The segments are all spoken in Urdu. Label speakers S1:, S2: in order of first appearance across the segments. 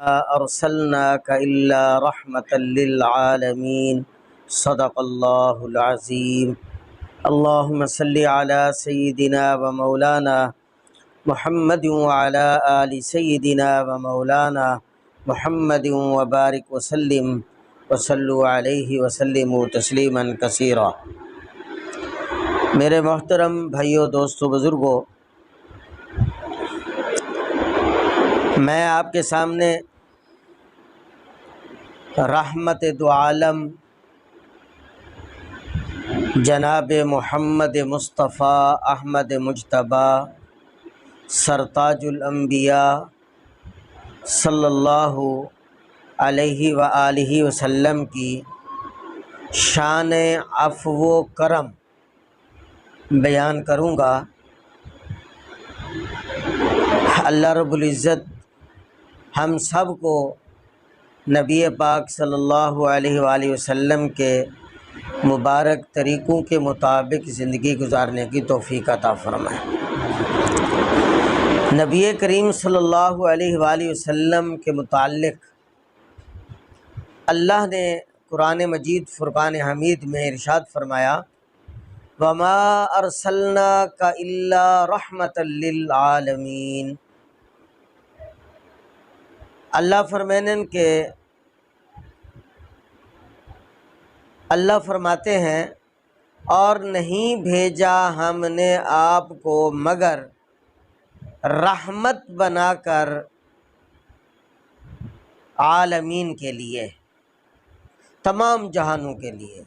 S1: أرسلناك إلا رحمة للعالمين صدق الله العظيم اللهم صل على سيدنا ومولانا محمد وعلى آل سيدنا ومولانا محمد وبارك وسلم وصلوا عليه وسلموا تسلیما کثیرا۔ میرے محترم بھائیوں، دوستوں، بزرگوں، میں آپ کے سامنے رحمت دو عالم جناب محمد مصطفیٰ احمد مجتبیٰ سرتاج الانبیاء صلی اللہ علیہ وآلہ وسلم کی شان عفو و کرم بیان کروں گا۔ اللہ رب العزت ہم سب کو نبی پاک صلی اللہ علیہ وآلہ وسلم کے مبارک طریقوں کے مطابق زندگی گزارنے کی توفیق عطا فرمائے۔ نبی کریم صلی اللہ علیہ وآلہ وسلم کے متعلق اللہ نے قرآن مجید فرقان حمید میں ارشاد فرمایا، وَمَا أَرْسَلْنَاكَ إِلَّا رَحْمَةً لِلْعَالَمِينَ۔ اللہ فرماتے ہیں اور نہیں بھیجا ہم نے آپ کو مگر رحمت بنا کر عالمین کے لیے، تمام جہانوں کے لیے۔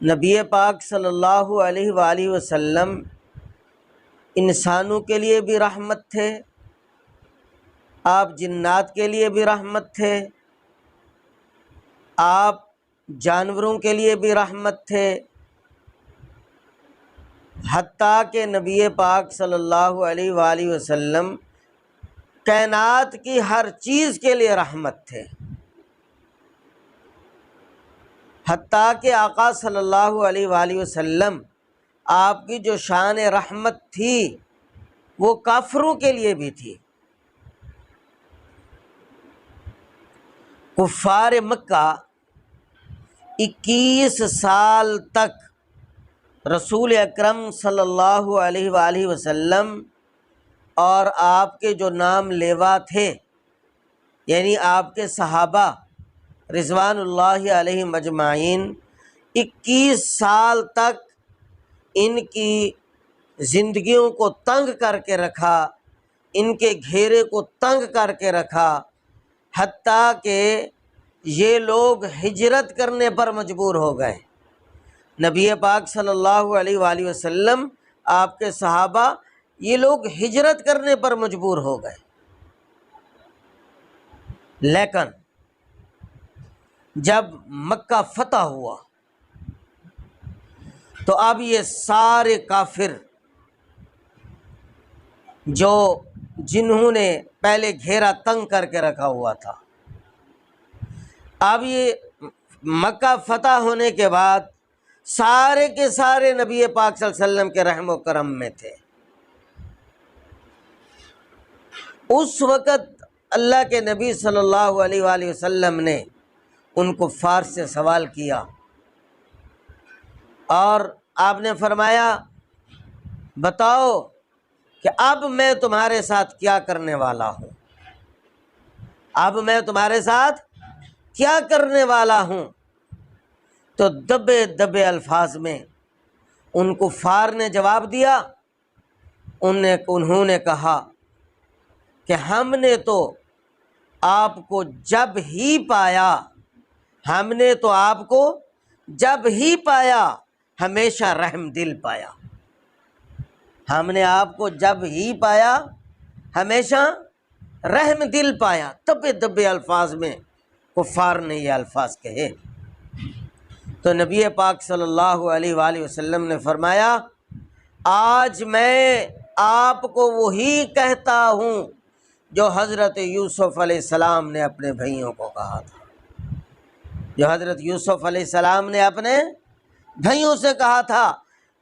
S1: نبی پاک صلی اللہ علیہ وآلہ وسلم انسانوں کے لیے بھی رحمت تھے، آپ جنات کے لیے بھی رحمت تھے، آپ جانوروں کے لیے بھی رحمت تھے، حتیٰ کہ نبی پاک صلی اللہ علیہ وآلہ وسلم کائنات کی ہر چیز کے لیے رحمت تھے، حتیٰ کہ آقا صلی اللہ علیہ وآلہ وسلم آپ کی جو شان رحمت تھی وہ کافروں کے لیے بھی تھی۔ کفار مکہ 21 سال تک رسول اکرم صلی اللہ علیہ وآلہ وسلم اور آپ کے جو نام لیوا تھے، یعنی آپ کے صحابہ رضوان اللہ علیہم اجمعین، 21 سال تک ان کی زندگیوں کو تنگ کر کے رکھا، ان کے گھیرے کو تنگ کر کے رکھا، حتیٰ کہ یہ لوگ ہجرت کرنے پر مجبور ہو گئے۔ نبی پاک صلی اللہ علیہ وآلہ وسلم، آپ کے صحابہ، یہ لوگ ہجرت کرنے پر مجبور ہو گئے۔ لیکن جب مکہ فتح ہوا تو اب یہ سارے کافر جنہوں نے پہلے گھیرا تنگ کر کے رکھا ہوا تھا، اب یہ مکہ فتح ہونے کے بعد سارے کے سارے نبی پاک صلی اللہ علیہ وسلم کے رحم و کرم میں تھے۔ اس وقت اللہ کے نبی صلی اللہ علیہ وآلہ وسلم نے ان کفار سے سوال کیا اور آپ نے فرمایا، بتاؤ کہ اب میں تمہارے ساتھ کیا کرنے والا ہوں، اب میں تمہارے ساتھ کیا کرنے والا ہوں؟ تو دبے دبے الفاظ میں ان کفار نے جواب دیا، انہوں نے کہا کہ ہم نے تو آپ کو جب ہی پایا، ہم نے تو آپ کو جب ہی پایا ہمیشہ رحم دل پایا، ہم نے آپ کو جب ہی پایا ہمیشہ رحم دل پایا۔ دبے دبے الفاظ میں کفار نے یہ الفاظ کہے تو نبی پاک صلی اللہ علیہ وآلہ وسلم نے فرمایا، آج میں آپ کو وہی کہتا ہوں جو حضرت یوسف علیہ السلام نے اپنے بھائیوں کو کہا تھا، جو حضرت یوسف علیہ السلام نے اپنے بھائیوں سے کہا تھا،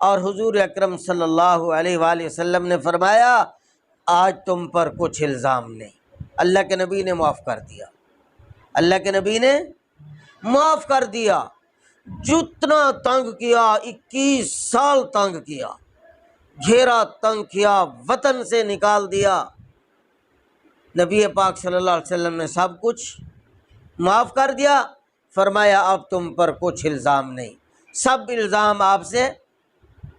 S1: اور حضور اکرم صلی اللہ علیہ وآلہ وسلم نے فرمایا، آج تم پر کچھ الزام نہیں، اللہ کے نبی نے معاف کر دیا، اللہ کے نبی نے معاف کر دیا۔ جتنا تنگ کیا، 21 سال تنگ کیا، گھیرا تنگ کیا، وطن سے نکال دیا، نبی پاک صلی اللہ علیہ وسلم نے سب کچھ معاف کر دیا۔ فرمایا اب تم پر کچھ الزام نہیں، سب الزام آپ سے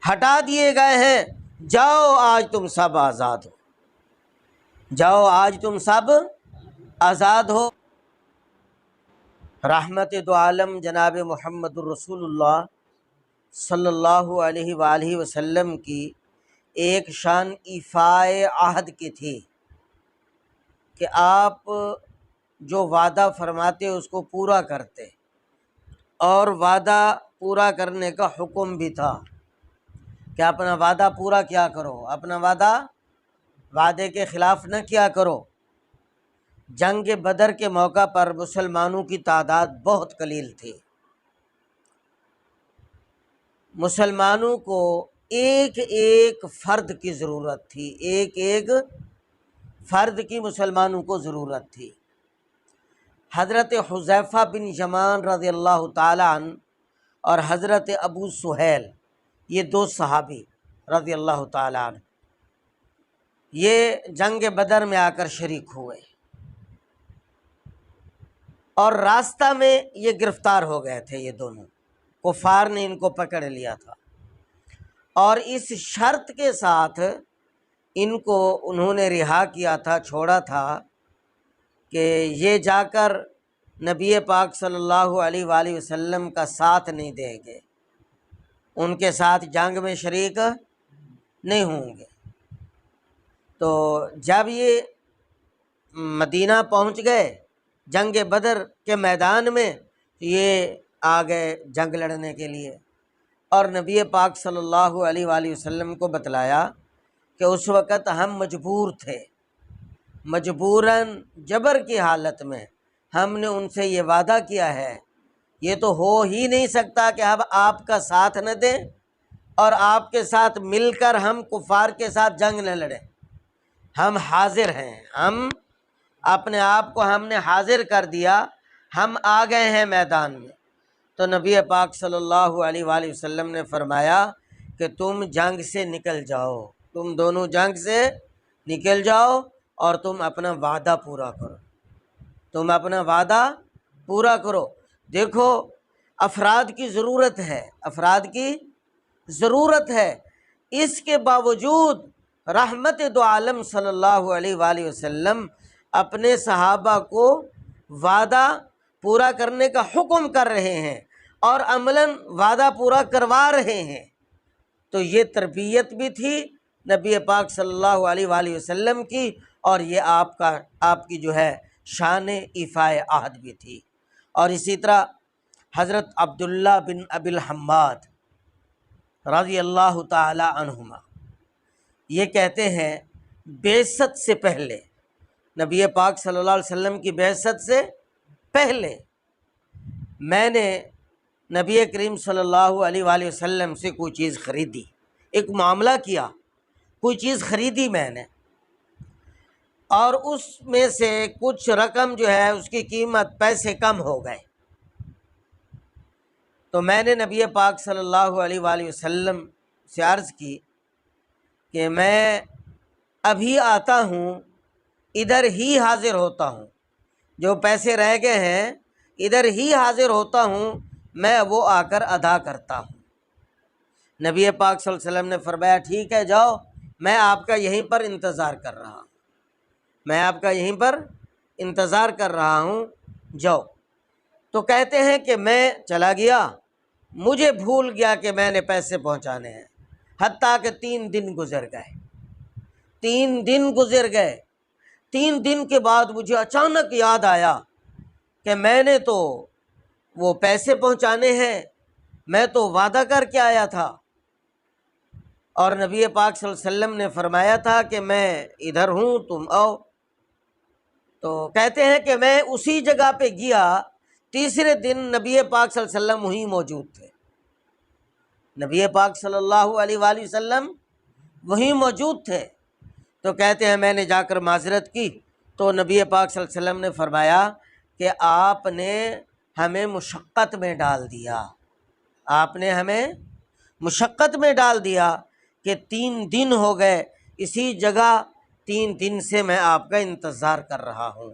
S1: ہٹا دیے گئے ہیں، جاؤ آج تم سب آزاد ہو، جاؤ آج تم سب آزاد ہو۔ رحمت دو عالم جناب محمد الرسول اللہ صلی اللہ علیہ وآلہ وسلم کی ایک شان ایفاء عہد کی تھی کہ آپ جو وعدہ فرماتے اس کو پورا کرتے، اور وعدہ پورا کرنے کا حکم بھی تھا کہ اپنا وعدہ پورا کیا کرو، اپنا وعدے کے خلاف نہ کیا کرو۔ جنگ بدر کے موقع پر مسلمانوں کی تعداد بہت قلیل تھی، مسلمانوں کو ایک ایک فرد کی ضرورت تھی، ایک ایک فرد کی مسلمانوں کو ضرورت تھی۔ حضرت حذیفہ بن یمان رضی اللہ تعالی عنہ اور حضرت ابو سہیل، یہ دو صحابی رضی اللہ تعالی عنہ، یہ جنگ بدر میں آ کر شریک ہوئے، اور راستہ میں یہ گرفتار ہو گئے تھے، یہ دونوں کفار نے ان کو پکڑ لیا تھا، اور اس شرط کے ساتھ ان کو انہوں نے رہا کیا تھا، چھوڑا تھا کہ یہ جا کر نبی پاک صلی اللہ علیہ وآلہ وسلم کا ساتھ نہیں دیں گے، ان کے ساتھ جنگ میں شریک نہیں ہوں گے۔ تو جب یہ مدینہ پہنچ گئے جنگ بدر کے میدان میں، یہ آ گئے جنگ لڑنے کے لیے، اور نبی پاک صلی اللہ علیہ وآلہ وسلم کو بتلایا کہ اس وقت ہم مجبور تھے، مجبوراً جبر کی حالت میں ہم نے ان سے یہ وعدہ کیا ہے، یہ تو ہو ہی نہیں سکتا کہ ہم آپ کا ساتھ نہ دیں اور آپ کے ساتھ مل کر ہم کفار کے ساتھ جنگ نہ لڑیں، ہم حاضر ہیں، ہم اپنے آپ کو ہم نے حاضر کر دیا، ہم آ گئے ہیں میدان میں۔ تو نبی پاک صلی اللہ علیہ وآلہ وسلم نے فرمایا کہ تم جنگ سے نکل جاؤ، تم دونوں جنگ سے نکل جاؤ اور تم اپنا وعدہ پورا کرو، تم اپنا وعدہ پورا کرو۔ دیکھو افراد کی ضرورت ہے، افراد کی ضرورت ہے، اس کے باوجود رحمت دو عالم صلی اللہ علیہ وآلہ وسلم اپنے صحابہ کو وعدہ پورا کرنے کا حکم کر رہے ہیں اور عملاً وعدہ پورا کروا رہے ہیں۔ تو یہ تربیت بھی تھی نبی پاک صلی اللہ علیہ وآلہ وسلم کی، اور یہ آپ کی جو ہے شان ایفاء عہد بھی تھی۔ اور اسی طرح حضرت عبداللہ بن ابی الحماد رضی اللہ تعالی عنہما یہ کہتے ہیں بعثت سے پہلے، نبی پاک صلی اللہ علیہ وسلم کی بعثت سے پہلے میں نے نبی کریم صلی اللہ علیہ وآلہ وسلم سے کوئی چیز خریدی، ایک معاملہ کیا، کوئی چیز خریدی میں نے، اور اس میں سے کچھ رقم جو ہے اس کی قیمت پیسے کم ہو گئے، تو میں نے نبی پاک صلی اللہ علیہ وآلہ وسلم سے عرض کی کہ میں ابھی آتا ہوں، ادھر ہی حاضر ہوتا ہوں، جو پیسے رہ گئے ہیں ادھر ہی حاضر ہوتا ہوں، میں وہ آ کر ادا کرتا ہوں۔ نبی پاک صلی اللہ علیہ وسلم نے فرمایا ٹھیک ہے جاؤ، میں آپ کا یہیں پر انتظار کر رہا ہوں، میں آپ کا یہیں پر انتظار کر رہا ہوں، جاؤ۔ تو کہتے ہیں کہ میں چلا گیا، مجھے بھول گیا کہ میں نے پیسے پہنچانے ہیں، حتیٰ کہ 3 دن گزر گئے، 3 دن گزر گئے۔ 3 دن کے بعد مجھے اچانک یاد آیا کہ میں نے تو وہ پیسے پہنچانے ہیں، میں تو وعدہ کر کے آیا تھا، اور نبی پاک صلی اللہ علیہ وسلم نے فرمایا تھا کہ میں ادھر ہوں تم آؤ۔ تو کہتے ہیں کہ میں اسی جگہ پہ گیا، تیسرے دن نبی پاک صلی اللہ علیہ وسلم وہیں موجود تھے، نبی پاک صلی اللہ علیہ وآلہ وسلم وہیں موجود تھے۔ تو کہتے ہیں میں نے جا کر معذرت کی، تو نبی پاک صلی اللہ علیہ وسلم نے فرمایا کہ آپ نے ہمیں مشقت میں ڈال دیا، آپ نے ہمیں مشقت میں ڈال دیا کہ 3 دن ہو گئے اسی جگہ، 3 دن سے میں آپ کا انتظار کر رہا ہوں،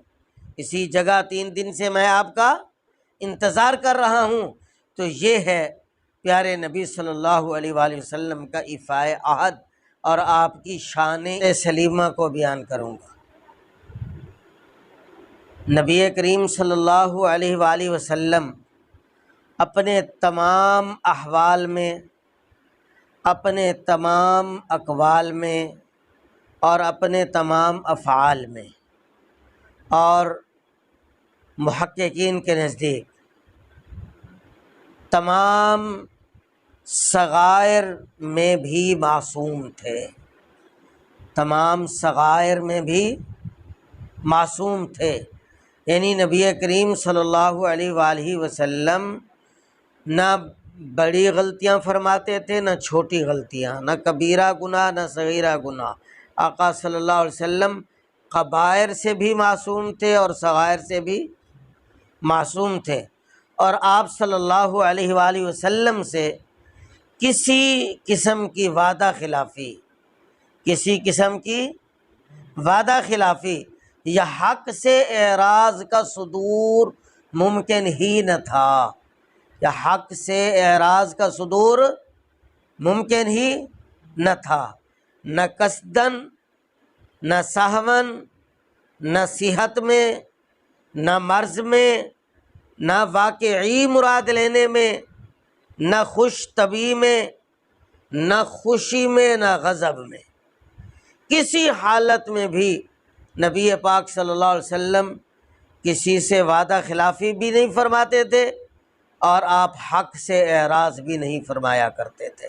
S1: اسی جگہ 3 دن سے میں آپ کا انتظار کر رہا ہوں۔ تو یہ ہے پیارے نبی صلی اللہ علیہ وآلہ وسلم کا ایفاء عہد، اور آپ کی شان سلیمہ کو بیان کروں گا۔ نبی کریم صلی اللہ علیہ وآلہ وسلم اپنے تمام احوال میں، اپنے تمام اقوال میں اور اپنے تمام افعال میں، اور محققین کے نزدیک تمام صغائر میں بھی معصوم تھے، تمام صغائر میں بھی معصوم تھے۔ یعنی نبی کریم صلی اللہ علیہ وآلہ وسلم نہ بڑی غلطیاں فرماتے تھے، نہ چھوٹی غلطیاں، نہ کبیرہ گناہ نہ صغیرہ گناہ۔ آقا صلی اللہ علیہ وسلم کبائر سے بھی معصوم تھے اور صغائر سے بھی معصوم تھے، اور آپ صلی اللہ علیہ وآلہ وسلم سے کسی قسم کی وعدہ خلافی، کسی قسم کی وعدہ خلافی یا حق سے اعراض کا صدور ممکن ہی نہ تھا، یا حق سے اعراض کا صدور ممکن ہی نہ تھا، نہ قصدن، نہ سہون، نہ صحت میں، نہ مرض میں، نہ واقعی مراد لینے میں، نہ خوش طبعی میں، نہ خوشی میں، نہ غضب میں، کسی حالت میں بھی نبی پاک صلی اللہ علیہ وسلم کسی سے وعدہ خلافی بھی نہیں فرماتے تھے، اور آپ حق سے اعراض بھی نہیں فرمایا کرتے تھے۔